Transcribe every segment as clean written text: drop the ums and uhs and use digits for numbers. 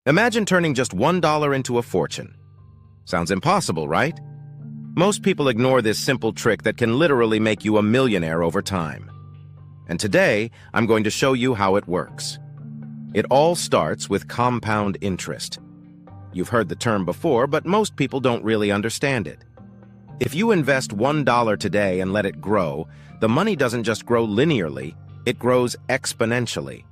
Imagine turning just $1 into a fortune. Sounds impossible, right? Most people ignore this simple trick that can literally make you a millionaire over time. And today, I'm going to show you how it works. It all starts with compound interest. You've heard the term before, but most people don't really understand it. If you invest $1 today and let it grow, the money doesn't just grow linearly, it grows exponentially.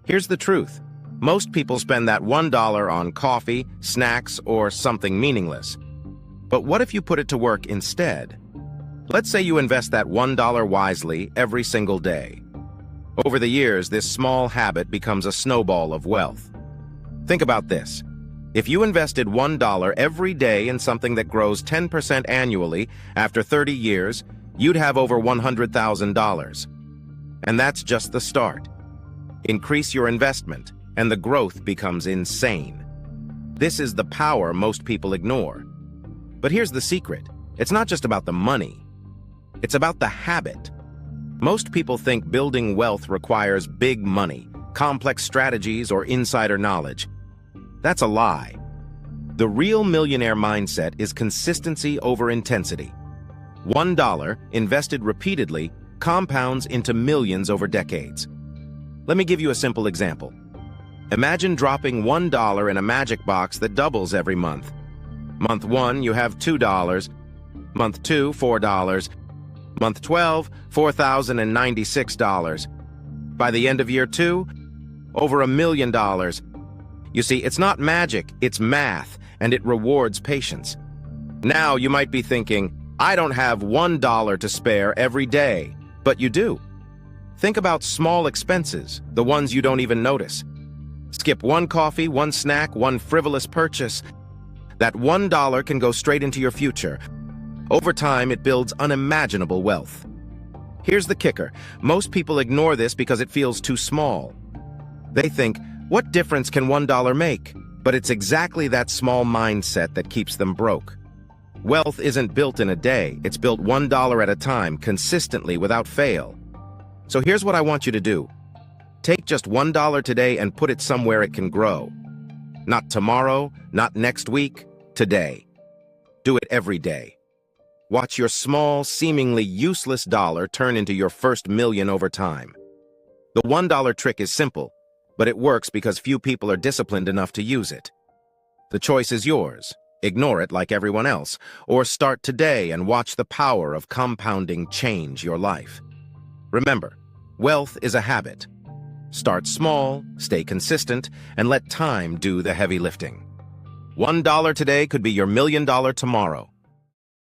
Here's the truth. Most people spend that $1 on coffee, snacks, or something meaningless. But what if you put it to work instead? Let's say you invest that $1 wisely every single day. Over the years, this small habit becomes a snowball of wealth. Think about this. If you invested $1 every day in something that grows 10% annually, after 30 years, you'd have over $100,000. And that's just the start. Increase your investment, and the growth becomes insane. This is the power most people ignore. But here's the secret. It's not just about the money. It's about the habit. Most people think building wealth requires big money, complex strategies, or insider knowledge. That's a lie. The real millionaire mindset is consistency over intensity. $1 invested repeatedly compounds into millions over decades. Let me give you a simple example. Imagine dropping $1 in a magic box that doubles every month. Month 1, you have $2. Month 2, $4. Month 12, $4,096. By the end of year 2, over $1 million. You see, it's not magic, it's math, and it rewards patience. Now you might be thinking, I don't have $1 to spare every day, but you do. Think about small expenses, the ones you don't even notice. Skip one coffee, one snack, one frivolous purchase. That $1 can go straight into your future. Over time, it builds unimaginable wealth. Here's the kicker. Most people ignore this because it feels too small. They think, what difference can $1 make? But it's exactly that small mindset that keeps them broke. Wealth isn't built in a day. It's built $1 at a time, consistently, without fail. So here's what I want you to do. Take just $1 today and put it somewhere it can grow. Not tomorrow, not next week, today. Do it every day. Watch your small, seemingly useless dollar turn into your first million over time. The $1 trick is simple, but it works because few people are disciplined enough to use it. The choice is yours. Ignore it like everyone else, or start today and watch the power of compounding change your life. Remember, wealth is a habit. Start small, stay consistent, and let time do the heavy lifting. $1 today could be your $1 million tomorrow.